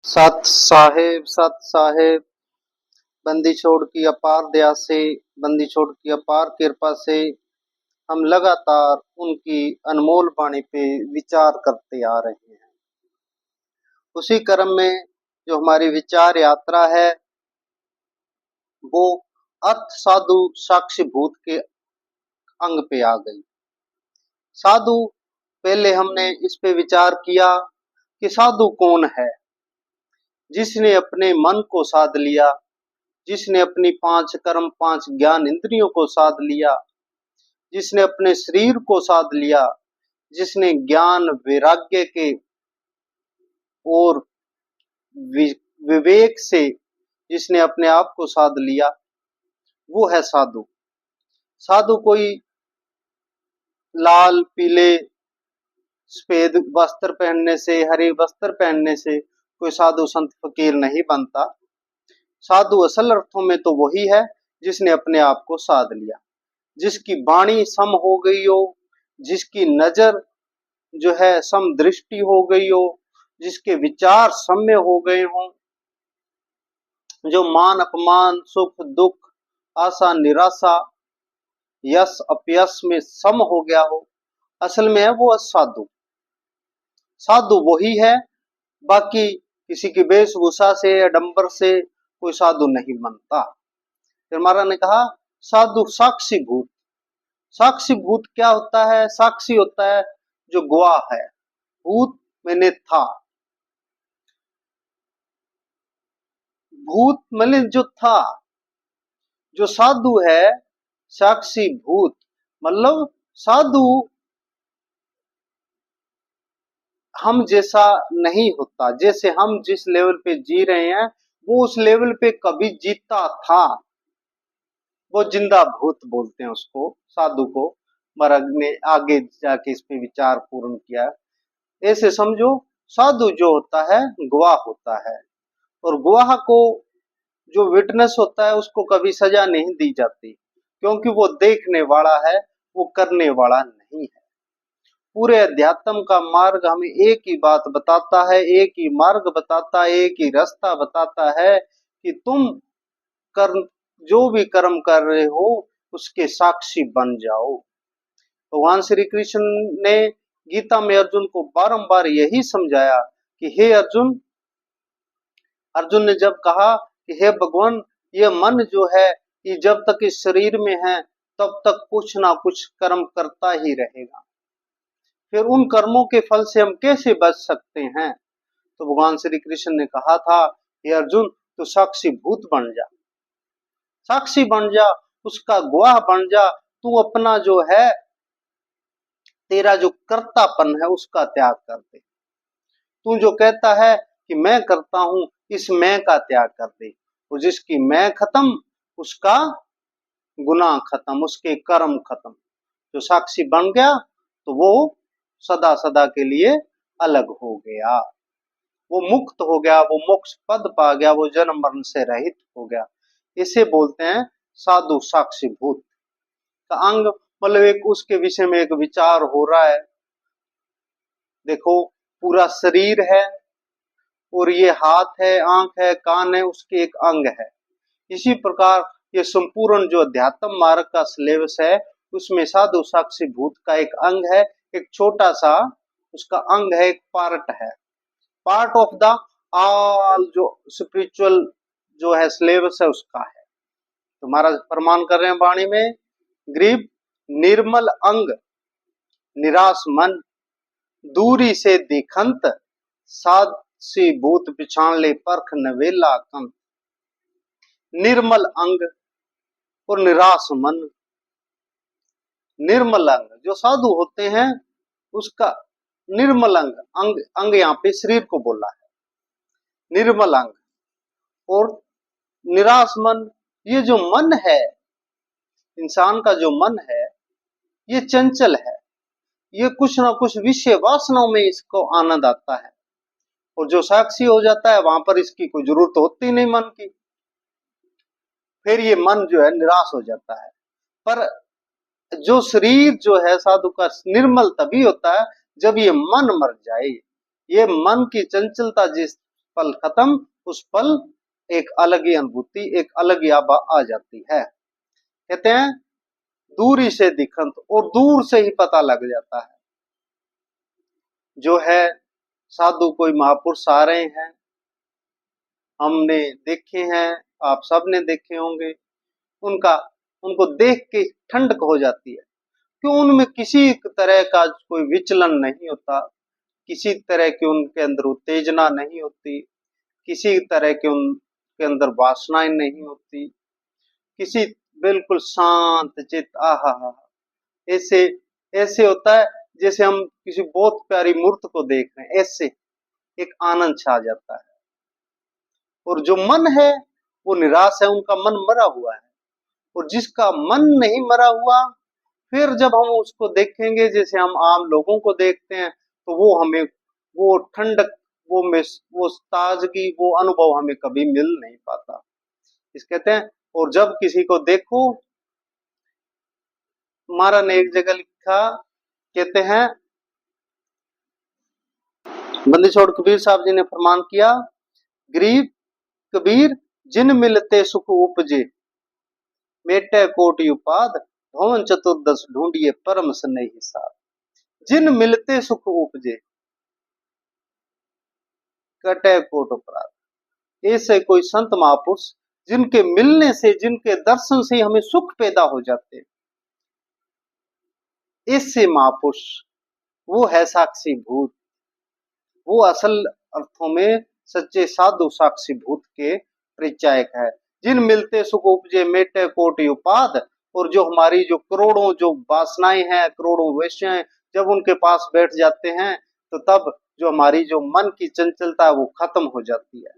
सत साहेब, बंदी छोड़ की अपार दया से, बंदी छोड़ की अपार कृपा से हम लगातार उनकी अनमोल वाणी पे विचार करते आ रहे हैं। उसी क्रम में जो हमारी विचार यात्रा है वो अर्थ साधु साक्षी भूत के अंग पे आ गई। साधु, पहले हमने इस पे विचार किया कि साधु कौन है। जिसने अपने मन को साध लिया, जिसने अपनी 5 कर्म 5 ज्ञान इंद्रियों को साध लिया, जिसने अपने शरीर को साध लिया, जिसने ज्ञान वैराग्य के और विवेक से जिसने अपने आप को साध लिया, वो है साधु। साधु कोई लाल पीले सफेद वस्त्र पहनने से, हरे वस्त्र पहनने से कोई साधु संत फकीर नहीं बनता। साधु असल अर्थों में तो वही है जिसने अपने आप को साध लिया, जिसकी वाणी सम हो गई हो, जिसकी नजर जो है सम दृष्टि हो गई हो, जिसके विचार सम्य हो गए हों, जो मान अपमान सुख दुख आशा निराशा यश अपयश में सम हो गया हो, असल में है वो साधु। साधु वही है, बाकी किसी की वेशभूषा से आडंबर से कोई साधु नहीं बनता। फिर महाराज ने कहा साधु साक्षी भूत। साक्षी भूत क्या होता है? साक्षी होता है जो गवाह है। भूत मैंने था, भूत मैंने जो था। जो साधु है साक्षी भूत, मतलब साधु हम जैसा नहीं होता। जैसे हम जिस लेवल पे जी रहे हैं वो उस लेवल पे कभी जीता था, वो जिंदा भूत बोलते हैं उसको, साधु को। महाराज ने आगे जाके इस पे विचार पूर्ण किया। ऐसे समझो साधु जो होता है गवाह होता है, और गवाह को जो विटनेस होता है उसको कभी सजा नहीं दी जाती, क्योंकि वो देखने वाला है, वो करने वाला नहीं है। पूरे अध्यात्म का मार्ग हमें एक ही बात बताता है, एक ही मार्ग बताता है, एक ही रास्ता बताता है कि तुम कर्म जो भी कर्म कर रहे हो उसके साक्षी बन जाओ। भगवान श्री कृष्ण ने गीता में अर्जुन को बारंबार यही समझाया कि हे अर्जुन, अर्जुन ने जब कहा कि हे भगवान, ये मन जो है ये जब तक इस शरीर में है तब तक कुछ ना कुछ कर्म करता ही रहेगा, फिर उन कर्मों के फल से हम कैसे बच सकते हैं? तो भगवान श्री कृष्ण ने कहा था, हे अर्जुन, तू साक्षी भूत बन जा, साक्षी बन जा, उसका गवाह बन जा। तू अपना जो है तेरा जो कर्तापन है उसका त्याग कर दे। तू जो कहता है कि मैं करता हूं, इस मैं का त्याग कर दे, और जिसकी मैं खत्म उसका गुनाह खत्म, उसके कर्म खत्म। जो साक्षी बन गया तो वो सदा सदा के लिए अलग हो गया, वो मुक्त हो गया, वो मोक्ष पद पा गया, वो जन्म मरण से रहित हो गया। इसे बोलते हैं साधु साक्षी भूत का अंग। मतलब एक उसके विषय में एक विचार हो रहा है। देखो, पूरा शरीर है और ये हाथ है, आंख है, कान है, उसके एक अंग है। इसी प्रकार ये संपूर्ण जो अध्यात्म मार्ग का सिलेबस है उसमें साधु साक्षी भूत का एक अंग है, एक छोटा सा उसका अंग है, एक पार्ट है, पार्ट ऑफ द ऑल जो स्पिरिचुअल जो है सिलेबस है उसका है। तो महाराज प्रमाण कर रहे हैं वाणी में, ग्रीब निर्मल अंग निराश मन दूरी से दिखंत साक्षी भूत पिछाण ले परख नवेला कंत। निर्मल अंग और निराश मन। निर्मल अंग जो साधु होते हैं उसका निर्मल अंग, अंग अंग यहाँ पे शरीर को बोला है, निर्मल अंग। और निराश मन, ये जो मन है इंसान का, जो मन है ये चंचल है, ये कुछ ना कुछ विषय वासनाओं में इसको आनंद आता है, और जो साक्षी हो जाता है वहां पर इसकी कोई जरूरत होती नहीं मन की। फिर ये मन जो है निराश हो जाता है। पर जो शरीर जो है साधु का निर्मल तभी होता है जब ये मन मर जाए। ये मन की चंचलता जिस पल खत्म, उस पल एक अलग ही अनुभूति, एक अलग ही आभा आ जाती है। कहते हैं दूरी से दिखंत, और दूर से ही पता लग जाता है जो है साधु कोई महापुरुष आ रहे हैं, हमने देखे हैं, आप सब ने देखे होंगे, उनका उनको देख के ठंडक हो जाती है। क्यों? उनमें किसी तरह का कोई विचलन नहीं होता, किसी तरह की उनके अंदर उत्तेजना नहीं होती, किसी तरह के उनके अंदर वासनाएं नहीं होती, किसी बिल्कुल शांत चित्त, आहा हा, ऐसे ऐसे होता है जैसे हम किसी बहुत प्यारी मूर्त को देख रहे हैं, ऐसे एक आनंद छा जाता है। और जो मन है वो निराश है, उनका मन मरा हुआ है। और जिसका मन नहीं मरा हुआ, फिर जब हम उसको देखेंगे जैसे हम आम लोगों को देखते हैं, तो वो हमें वो ठंडक, वो ताजगी, वो अनुभव हमें कभी मिल नहीं पाता। इस कहते हैं, और जब किसी को देखो, महाराज ने एक जगह लिखा, कहते हैं बंदी छोड़ कबीर साहब जी ने फरमान किया, गरीब कबीर जिन मिलते सुख उपजे, मेटे कोटि उपाद, भवन चतुर्दश ढूंढिए परम स्नेही साथ। जिन मिलते सुख उपजे, कटे कोट अपराध। ऐसे कोई संत महापुरुष जिनके मिलने से, जिनके दर्शन से हमें सुख पैदा हो जाते, इससे महापुरुष वो है साक्षी भूत, वो असल अर्थों में सच्चे साधु साक्षी भूत के परिचायक है। जिन मिलते सुख उपजे, मेटे कोटि उपाद। और जो हमारी जो करोड़ों जो वासनाएं हैं, करोड़ों विषय, जब उनके पास बैठ जाते हैं, तो तब जो हमारी जो मन की चंचलता है वो खत्म हो जाती है।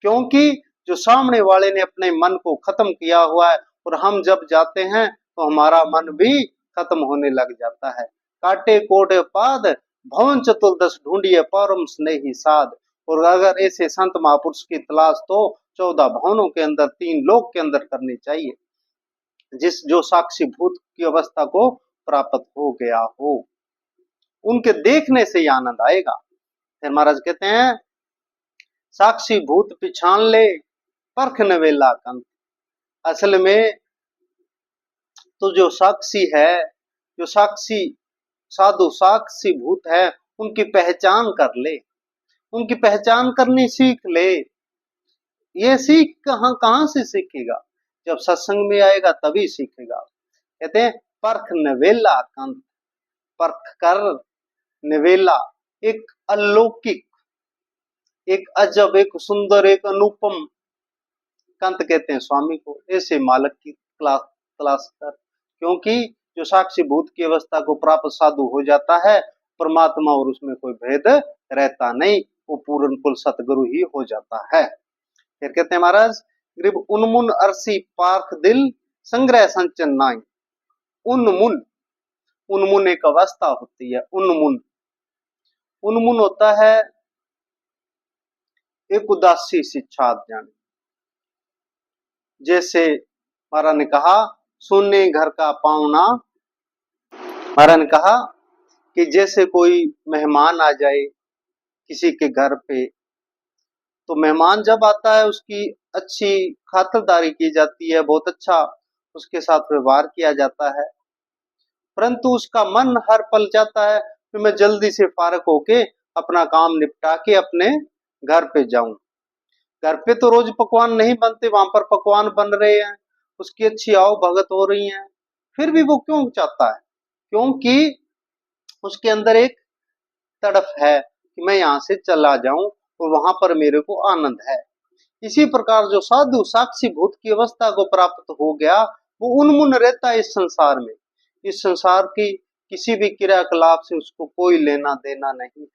क्योंकि जो सामने वाले ने अपने मन को खत्म किया हुआ है, और हम जब जाते हैं तो हमारा मन भी खत्म होने लग जाता है। काटे कोट पाद, भवन चतुर्दश ढूंढिए परम स्नेही साध। और अगर ऐसे संत महापुरुष की तलाश तो 14 भवनों के अंदर, 3 लोक के अंदर करनी चाहिए, जिस जो साक्षी भूत की अवस्था को प्राप्त हो गया हो, उनके देखने से ही आनंद आएगा। फिर महाराज कहते हैं, साक्षी भूत पिछान ले, परख नवेला कंत। असल में तो जो साक्षी है, जो साक्षी साधु साक्षी भूत है, उनकी पहचान कर ले, उनकी पहचान करनी सीख ले। ये सीख कहां से सीखेगा? जब सत्संग में आएगा तभी सीखेगा। कहते हैं परख नवेला कंत, परख कर नवेला, एक अलौकिक, एक अजब, एक सुंदर, एक अनुपम, कंत कहते हैं स्वामी को, ऐसे मालक की तलाश कर। क्योंकि जो साक्षी भूत की अवस्था को प्राप्त साधु हो जाता है, परमात्मा और उसमें कोई भेद रहता नहीं, वो पूर्ण कुल सतगुरु ही हो जाता है। फिर कहते हैं महाराज, गरीब उन्मुन अरसी पार्थ दिल, संग्रह संचन नाई। उन्मुन, उन्मुन एक अवस्था होती है। उन्मुन, उन्मुन होता है एक उदासी सी छाप जाने। जैसे महाराज ने कहा, सुनने घर का पावना, महाराज ने कहा कि जैसे कोई मेहमान आ जाए किसी के घर पे, तो मेहमान जब आता है उसकी अच्छी खातिरदारी की जाती है, बहुत अच्छा उसके साथ व्यवहार किया जाता है, परंतु उसका मन हर पल जाता है कि मैं जल्दी से फारग होके अपना काम निपटा के अपने घर पे जाऊं। घर पे तो रोज पकवान नहीं बनते, वहां पर पकवान बन रहे हैं, उसकी अच्छी आओ भगत हो रही है, फिर भी वो क्यों चाहता है? क्योंकि उसके अंदर एक तड़फ है कि मैं यहाँ से चला जाऊं और वहां पर मेरे को आनंद है। इसी प्रकार जो साधु साक्षी भूत की अवस्था को प्राप्त हो गया, वो उन्मुन रहता है इस संसार में। इस संसार की किसी भी क्रियाकलाप से उसको कोई लेना देना नहीं।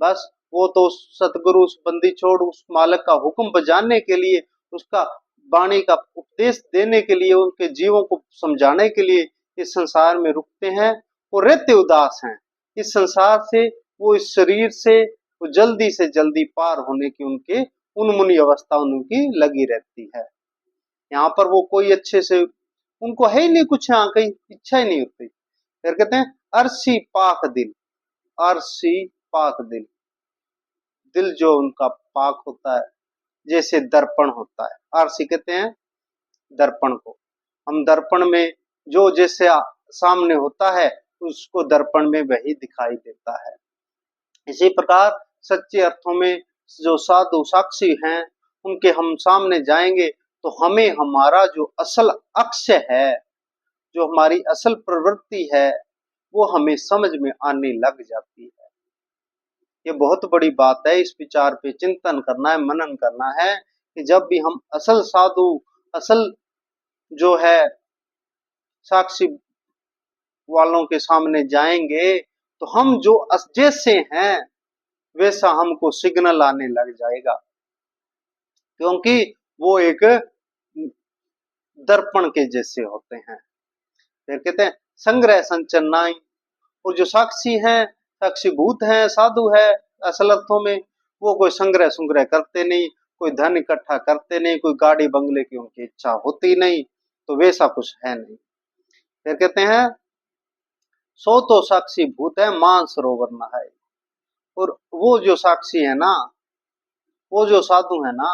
बस वो तो सतगुरु, उस बंदी छोड़, उस मालक का हुक्म बजाने के लिए, उसका वाणी का उपदेश देने के लिए, उनके जीवों को समझाने के लिए इस संसार में रुकते हैं और रहते उदास हैं। इस संसार से, वो इस शरीर से वो जल्दी से जल्दी पार होने की उनके उन्मुनी अवस्था उनकी लगी रहती है। यहाँ पर वो कोई अच्छे से, उनको है ही नहीं कुछ, यहाँ कहीं इच्छा ही नहीं होती। फिर कहते हैं अरसी पाक दिल, अरसी पाक दिल, दिल जो उनका पाक होता है, जैसे दर्पण होता है। आरसी कहते हैं दर्पण को। हम दर्पण में जो जैसे सामने होता है, उसको दर्पण में वही दिखाई देता है। इसी प्रकार सच्चे अर्थों में जो साधु साक्षी हैं, उनके हम सामने जाएंगे तो हमें हमारा जो असल अक्ष्य है, जो हमारी असल प्रवृत्ति है, वो हमें समझ में आने लग जाती है। ये बहुत बड़ी बात है। इस विचार पे चिंतन करना है, मनन करना है कि जब भी हम असल साधु, असल जो है साक्षी वालों के सामने जाएंगे, तो हम जो जैसे हैं वैसा हमको सिग्नल आने लग जाएगा, क्योंकि वो एक दर्पण के जैसे होते हैं। फिर कहते हैं संग्रह संचन नाई। और जो साक्षी हैं, साक्षीभूत हैं, साधु है, असल अर्थों में वो कोई संग्रह संग्रह करते नहीं, कोई धन इकट्ठा करते नहीं, कोई गाड़ी बंगले की उनकी इच्छा होती नहीं, तो वैसा कुछ है नहीं। फिर कहते हैं सो तो साक्षी भूत है मानसरोवर नहाए। और वो जो साक्षी है ना, वो जो साधु है ना,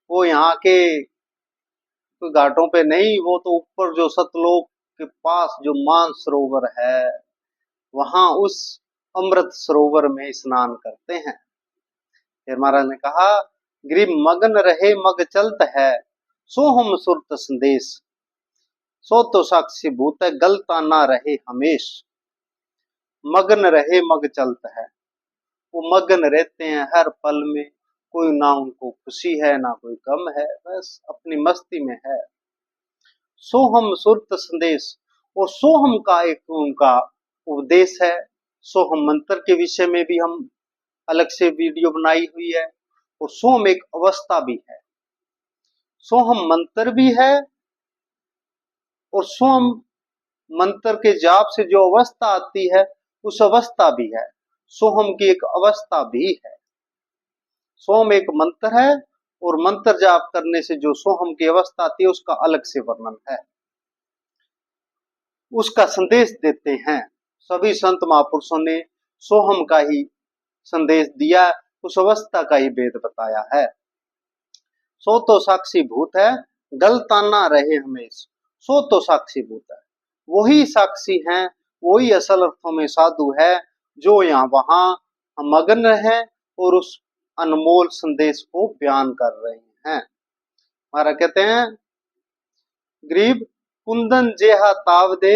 वो यहाँ के कोई घाटों पे नहीं, वो तो ऊपर जो सतलोक के पास जो मानसरोवर है, वहां उस अमृत सरोवर में स्नान करते हैं। फिर महाराज ने कहा ग्रीब मगन रहे मग चलत है, सो हम सुरत संदेश। सो तो साक्षी भूत है गलता ना रहे हमेश। मगन रहे मग चलत है, वो मगन रहते हैं हर पल में, कोई ना उनको खुशी है ना कोई गम है, बस अपनी मस्ती में है। सोहम सुरत संदेश। और सोहम का एक उनका उपदेश है। सोहम मंत्र के विषय में भी हम अलग से वीडियो बनाई हुई है। और सोहम एक अवस्था भी है, सोहम मंत्र भी है, और सोहम मंत्र के जाप से जो अवस्था आती है उस अवस्था भी है। सोहम की एक अवस्था भी है। सोहम एक मंत्र है, और मंत्र जाप करने से जो सोहम की अवस्था आती है उसका अलग से वर्णन है, उसका संदेश देते हैं। सभी संत महापुरुषों ने सोहम का ही संदेश दिया, उस अवस्था का ही भेद बताया है। सो तो साक्षी भूत है गलता ना रहे हमेश। सो तो साक्षी भूत है, वही साक्षी हैं, वही असल अर्थों में साधु है, जो यहाँ वहां मग्न है और उस अनमोल संदेश को बयान कर रहे हैं। महाराज कहते हैं ग्रीब कुंदन जेहा ताव दे,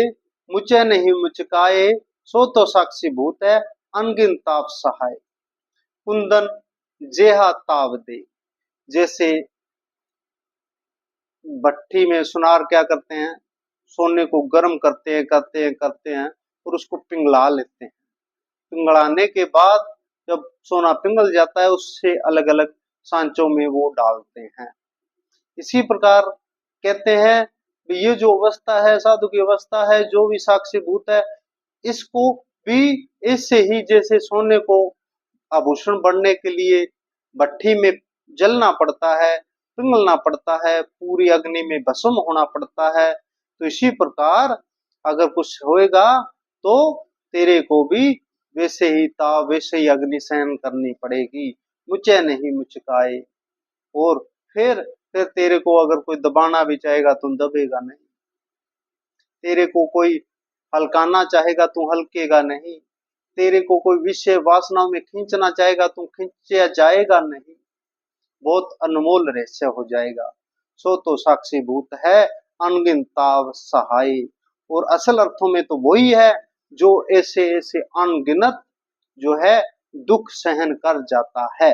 मुझे नहीं मुचकाए। सो तो साक्षी भूत है अनगिन ताप सहाय। कुंदन जेहा ताव दे, जैसे भट्टी में सुनार क्या करते हैं, सोने को गर्म करते हैं और उसको पिंगला लेते हैं। पिंगलाने के बाद जब सोना पिंगल जाता है, उससे अलग अलग सांचों में वो डालते हैं। इसी प्रकार कहते हैं ये जो अवस्था है, साधु की अवस्था है, जो भी साक्षी भूत है, इसको भी इससे ही जैसे सोने को आभूषण बनने के लिए भट्टी में जलना पड़ता है, पिघलना पड़ता है, पूरी अग्नि में भस्म होना पड़ता है, तो इसी प्रकार अगर कुछ होएगा तो तेरे को भी वैसे ही ताप, वैसे ही अग्नि सहन करनी पड़ेगी। मुझे नहीं मुचकाए। और फिर तेरे को अगर कोई दबाना भी चाहेगा तुम दबेगा नहीं, तेरे को कोई हल्काना चाहेगा तुम हल्केगा नहीं, तेरे को कोई विषय वासनाओं में खींचना चाहेगा तुम खींचा जाएगा नहीं, बहुत अनमोल रहस्य हो जाएगा। सो तो साक्षी भूत है अनगिन ताव सहाय। और असल अर्थों में तो वही है जो ऐसे ऐसे अनगिनत जो है दुख सहन कर जाता है।